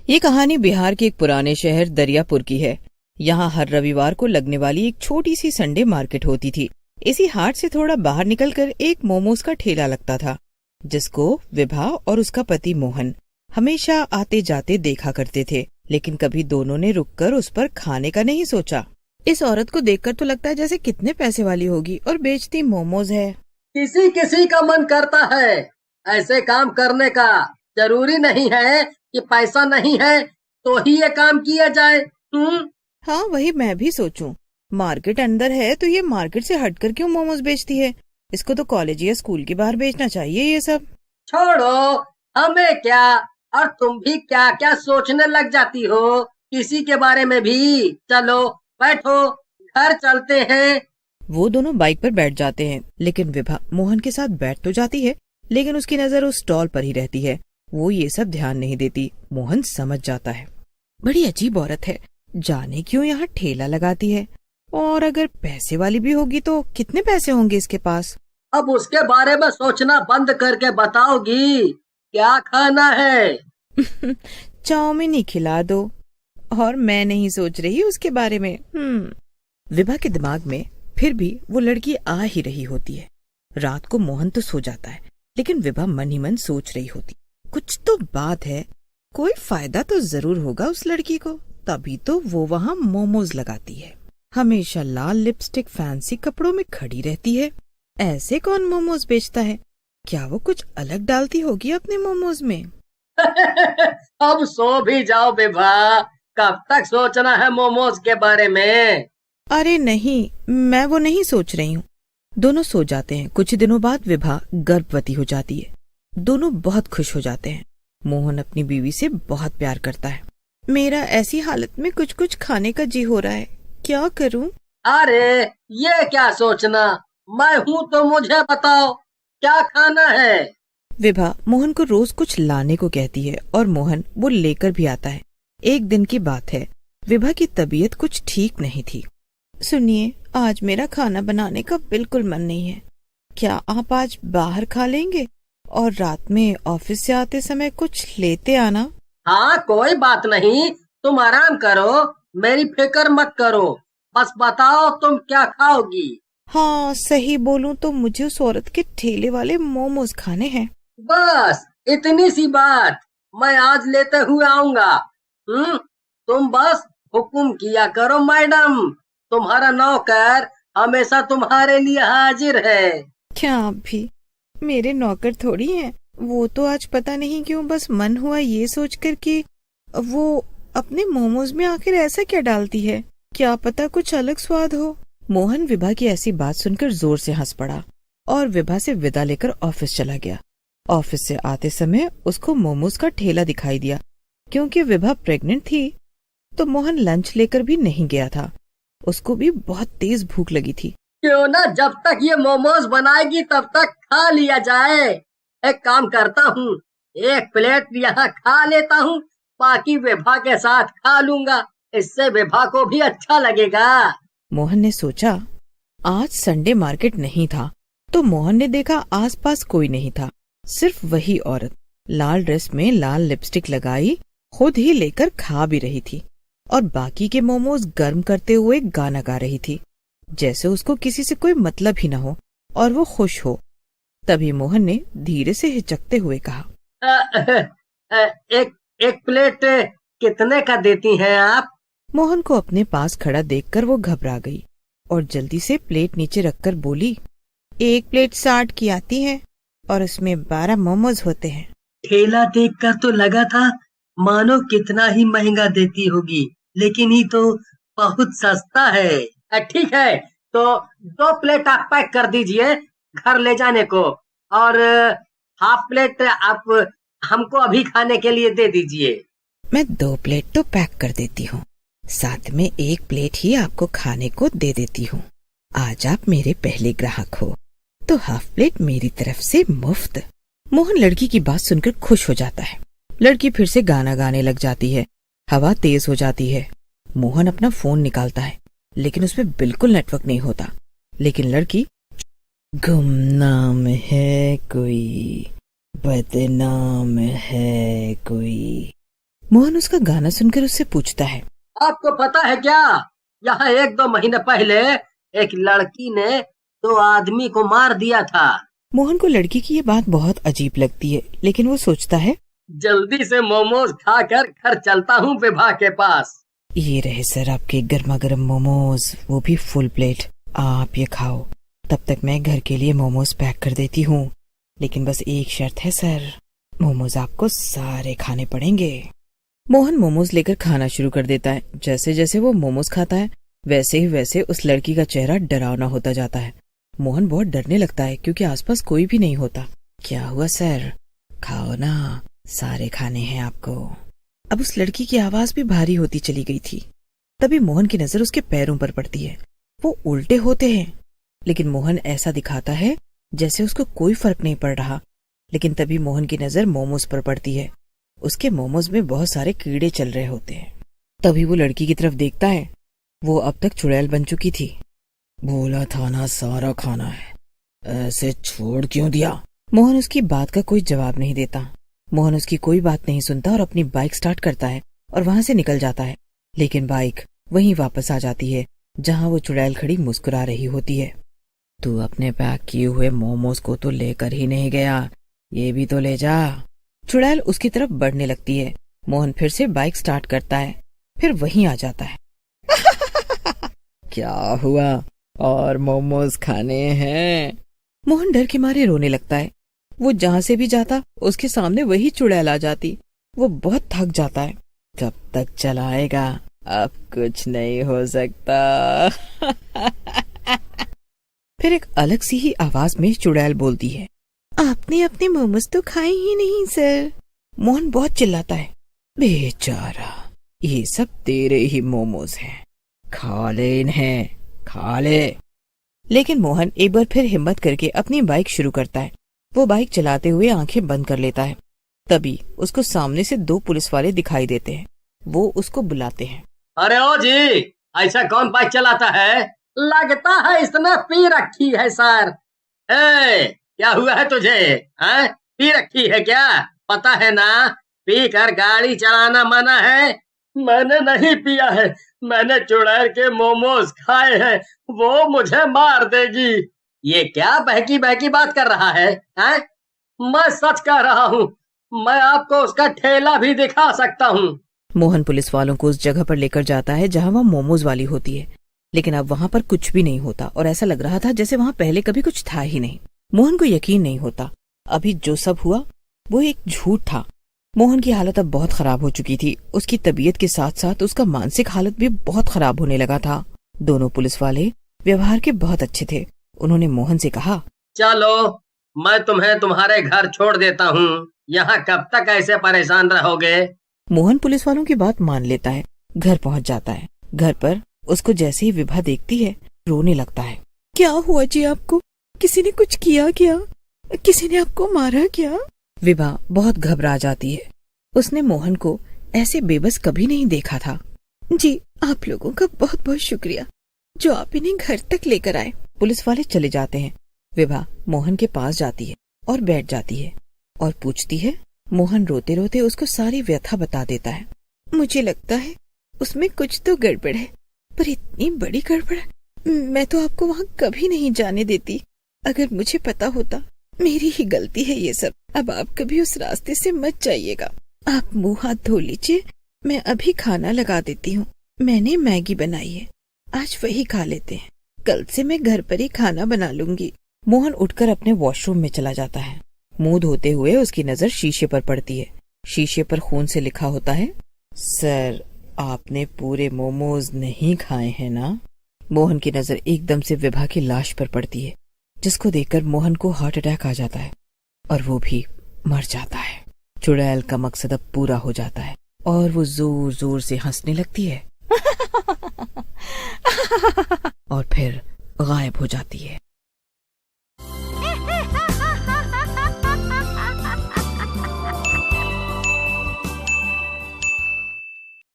ये कहानी बिहार के एक पुराने शहर दरियापुर की है। यहाँ हर रविवार को लगने वाली एक छोटी सी संडे मार्केट होती थी। इसी हाट से थोड़ा बाहर निकलकर एक मोमोज का ठेला लगता था, जिसको विभा और उसका पति मोहन हमेशा आते जाते देखा करते थे। लेकिन कभी दोनों ने रुककर उस पर खाने का नहीं सोचा। इस औरत को देखकर तो लगता है जैसे कितने पैसे वाली होगी और बेचती मोमोज है। किसी किसी का मन करता है ऐसे काम करने का। जरूरी नहीं है कि पैसा नहीं है तो ही ये काम किया जाए। हाँ, वही मैं भी सोचूं। मार्केट अंदर है तो ये मार्केट से हटकर क्यों मोमोज बेचती है? इसको तो कॉलेज या स्कूल के बाहर बेचना चाहिए ये सब। छोड़ो, हमें क्या। और तुम भी क्या क्या सोचने लग जाती हो किसी के बारे में भी। चलो बैठो, घर चलते हैं। वो दोनों बाइक पर बैठ जाते हैं, लेकिन विभा मोहन के साथ बैठ तो जाती है, लेकिन उसकी नजर उस स्टॉल पर ही रहती है। वो ये सब ध्यान नहीं देती। मोहन समझ जाता है, बड़ी अजीब औरत है, जाने क्यों यहाँ ठेला लगाती है। और अगर पैसे वाली भी होगी तो कितने पैसे होंगे इसके पास? अब उसके बारे में सोचना बंद करके बताओगी क्या खाना है? चाउमीन ही खिला दो। और मैं नहीं सोच रही उसके बारे में। विभा के दिमाग में फिर भी वो लड़की आ ही रही होती है। रात को मोहन तो सो जाता है, लेकिन विभा मन ही मन सोच रही होती, कुछ तो बात है, कोई फायदा तो जरूर होगा उस लड़की को, तभी तो वो वहाँ मोमोज लगाती है। हमेशा लाल लिपस्टिक फैंसी कपड़ों में खड़ी रहती है। ऐसे कौन मोमोज बेचता है? क्या वो कुछ अलग डालती होगी अपने मोमोज में? अब सो भी जाओ विभा, कब तक सोचना है मोमोज के बारे में? अरे नहीं, मैं वो नहीं सोच रही हूँ। दोनों सो जाते हैं। कुछ दिनों बाद विभा गर्भवती हो जाती है। दोनों बहुत खुश हो जाते हैं। मोहन अपनी बीवी से बहुत प्यार करता है। मेरा ऐसी हालत में कुछ कुछ खाने का जी हो रहा है, क्या करूँ? अरे ये क्या सोचना, मैं हूँ तो मुझे बताओ क्या खाना है। विभा मोहन को रोज कुछ लाने को कहती है और मोहन वो लेकर भी आता है। एक दिन की बात है, विभा की तबीयत कुछ ठीक नहीं थी। सुनिए, आज मेरा खाना बनाने का बिल्कुल मन नहीं है। क्या आप आज बाहर खा लेंगे और रात में ऑफिस से आते समय कुछ लेते आना? हाँ कोई बात नहीं, तुम आराम करो, मेरी फिक्र मत करो। बस बताओ तुम क्या खाओगी? हाँ, सही बोलूं तो मुझे उस औरत के ठेले वाले मोमोज खाने हैं। बस इतनी सी बात, मैं आज लेते हुए आऊंगा। तुम बस हुक्म किया करो मैडम, तुम्हारा नौकर हमेशा तुम्हारे लिए हाजिर है। क्या आप भी मेरे नौकर थोड़ी हैं? वो तो आज पता नहीं क्यों बस मन हुआ ये सोचकर कि वो अपने मोमोज में आखिर ऐसा क्या डालती है, क्या पता कुछ अलग स्वाद हो। मोहन विभा की ऐसी बात सुनकर जोर से हंस पड़ा और विभा से विदा लेकर ऑफिस चला गया। ऑफिस से आते समय उसको मोमोज का ठेला दिखाई दिया। क्योंकि विभा प्रेग्नेंट थी तो मोहन लंच लेकर भी नहीं गया था। उसको भी बहुत तेज भूख लगी थी। क्यों ना जब तक ये मोमोज बनाएगी तब तक खा लिया जाए। एक काम करता हूँ, एक प्लेट यहाँ खा लेता हूँ, बाकी विभा के साथ खा लूंगा, इससे विभा को भी अच्छा लगेगा। मोहन ने सोचा, आज संडे मार्केट नहीं था तो मोहन ने देखा आसपास कोई नहीं था, सिर्फ वही औरत लाल ड्रेस में लाल लिपस्टिक लगाई खुद ही लेकर खा भी रही थी और बाकी के मोमोज गर्म करते हुए गाना गा रही थी, जैसे उसको किसी से कोई मतलब ही न हो और वो खुश हो। तभी मोहन ने धीरे से हिचकते हुए कहा, एक प्लेट कितने का देती हैं आप? मोहन को अपने पास खड़ा देखकर वो घबरा गई और जल्दी से प्लेट नीचे रखकर बोली, 1 प्लेट 60 की आती है और उसमें 12 मोमोज होते हैं। ठेला देखकर तो लगा था मानो कितना ही महंगा देती होगी, लेकिन ये तो बहुत सस्ता है। ठीक है, तो 2 प्लेट आप पैक कर दीजिए घर ले जाने को, और हाफ प्लेट आप हमको अभी खाने के लिए दे दीजिए। मैं 2 प्लेट तो पैक कर देती हूँ, साथ में 1 प्लेट ही आपको खाने को दे देती हूँ। आज आप मेरे पहले ग्राहक हो तो हाफ प्लेट मेरी तरफ से मुफ्त। मोहन लड़की की बात सुनकर खुश हो जाता है। लड़की फिर से गाना गाने लग जाती है। हवा तेज हो जाती है। मोहन अपना फोन निकालता है, लेकिन उसमें बिल्कुल नेटवर्क नहीं होता। लेकिन लड़की, गुमनाम है कोई, बदनाम है कोई, मोहन उसका गाना सुनकर उससे पूछता है, आपको पता है क्या, यहाँ 1-2 महीने पहले एक लड़की ने 2 आदमी को मार दिया था। मोहन को लड़की की ये बात बहुत अजीब लगती है, लेकिन वो सोचता है, जल्दी से मोमोज खाकर घर चलता हूँ विभा के पास। ये रहे सर आपके गर्मा गर्म मोमोज, वो भी फुल प्लेट। आप ये खाओ, तब तक मैं घर के लिए मोमोज पैक कर देती हूँ। लेकिन बस एक शर्त है सर, मोमोज आपको सारे खाने पड़ेंगे। मोहन मोमोज लेकर खाना शुरू कर देता है। जैसे जैसे वो मोमोज खाता है वैसे ही वैसे उस लड़की का चेहरा डरावना होता जाता है। मोहन बहुत डरने लगता है क्योंकि आसपास कोई भी नहीं होता। क्या हुआ सर, खाओ ना, सारे खाने हैं आपको। अब उस लड़की की आवाज भी भारी होती चली गई थी। तभी मोहन की नजर उसके पैरों पर पड़ती है। वो उल्टे होते हैं, लेकिन मोहन ऐसा दिखाता है जैसे उसको कोई फर्क नहीं पड़ रहा। लेकिन तभी मोहन की नजर मोमोज पर पड़ती है। उसके मोमोज में बहुत सारे कीड़े चल रहे होते हैं। तभी वो लड़की की तरफ देखता है। वो अब तक चुड़ैल बन चुकी थी। बोला था ना सारा खाना है, ऐसे छोड़ क्यों दिया? मोहन उसकी बात का कोई जवाब नहीं देता। मोहन उसकी कोई बात नहीं सुनता और अपनी बाइक स्टार्ट करता है और वहां से निकल जाता है। लेकिन बाइक वहीं वापस आ जाती है जहां वो चुड़ैल खड़ी मुस्कुरा रही होती है। तू अपने पैक किए हुए मोमोज को तो लेकर ही नहीं गया, ये भी तो ले जा। चुड़ैल उसकी तरफ बढ़ने लगती है। मोहन फिर से बाइक स्टार्ट करता है, फिर वहीं आ जाता है। क्या हुआ, और मोमोज खाने हैं? मोहन डर के मारे रोने लगता है। वो जहाँ से भी जाता उसके सामने वही चुड़ैल आ जाती। वो बहुत थक जाता है। कब तक चलाएगा, अब कुछ नहीं हो सकता। फिर एक अलग सी ही आवाज में चुड़ैल बोलती है, आपने अपने मोमोज तो खाए ही नहीं सर। मोहन बहुत चिल्लाता है, बेचारा, ये सब तेरे ही मोमोज हैं, खा ले इन्हें, खा ले। लेकिन मोहन एक बार फिर हिम्मत करके अपनी बाइक शुरू करता है। वो बाइक चलाते हुए आंखें बंद कर लेता है। तभी उसको सामने से 2 पुलिस वाले दिखाई देते हैं। वो उसको बुलाते हैं। अरे ओ जी, ऐसा कौन बाइक चलाता है? लगता है इसने पी रखी है सर। क्या हुआ है तुझे? हैं? पी रखी है क्या? पता है ना, पी कर गाड़ी चलाना मना है। मैंने नहीं पिया है, मैंने चुड़ैल के मोमोज खाए हैं, वो मुझे मार देगी। ये क्या बहकी बहकी बात कर रहा है? हैं? मैं सच कह रहा हूँ, मैं आपको उसका ठेला भी दिखा सकता हूँ। मोहन पुलिस वालों को उस जगह पर लेकर जाता है जहाँ वहाँ मोमोज वाली होती है। लेकिन अब वहाँ पर कुछ भी नहीं होता और ऐसा लग रहा था जैसे वहाँ पहले कभी कुछ था ही नहीं। मोहन को यकीन नहीं होता अभी जो सब हुआ वो एक झूठ था। मोहन की हालत अब बहुत खराब हो चुकी थी। उसकी तबीयत के साथ साथ उसका मानसिक हालत भी बहुत खराब होने लगा था। दोनों पुलिस वाले व्यवहार के बहुत अच्छे थे। उन्होंने मोहन से कहा, चलो मैं तुम्हें तुम्हारे घर छोड़ देता हूँ, यहाँ कब तक ऐसे परेशान रहोगे? मोहन पुलिस वालों की बात मान लेता है, घर पहुँच जाता है। घर पर उसको जैसे ही विभा देखती है रोने लगता है। क्या हुआ जी आपको? किसी ने कुछ किया क्या? किसी ने आपको मारा क्या? विभा बहुत घबरा जाती है। उसने मोहन को ऐसे बेबस कभी नहीं देखा था। जी आप लोगों का बहुत बहुत शुक्रिया जो आप इन्हें घर तक लेकर आए। पुलिस वाले चले जाते हैं। विभा मोहन के पास जाती है और बैठ जाती है और पूछती है। मोहन रोते रोते उसको सारी व्यथा बता देता है। मुझे लगता है उसमें कुछ तो गड़बड़ है, पर इतनी बड़ी गड़बड़ मैं तो आपको वहाँ कभी नहीं जाने देती। अगर मुझे पता होता, मेरी ही गलती है ये सब। अब आप कभी उस रास्ते से मत जाइएगा। आप मुंह हाथ धो लीजिए, मैं अभी खाना लगा देती हूँ। मैंने मैगी बनाई है, आज वही खा लेते हैं। कल से मैं घर पर ही खाना बना लूंगी। मोहन उठकर अपने वॉशरूम में चला जाता है। मुंह धोते हुए उसकी नजर शीशे पर पड़ती है। शीशे पर खून से लिखा होता है, सर आपने पूरे मोमोज नहीं खाए हैं ना? मोहन की नजर एकदम से विभा की लाश पर पड़ती है, जिसको देखकर मोहन को हार्ट अटैक आ जाता है और वो भी मर जाता है। चुड़ैल का मकसद अब पूरा हो जाता है और वो जोर जोर से हंसने लगती है और फिर गायब हो जाती है।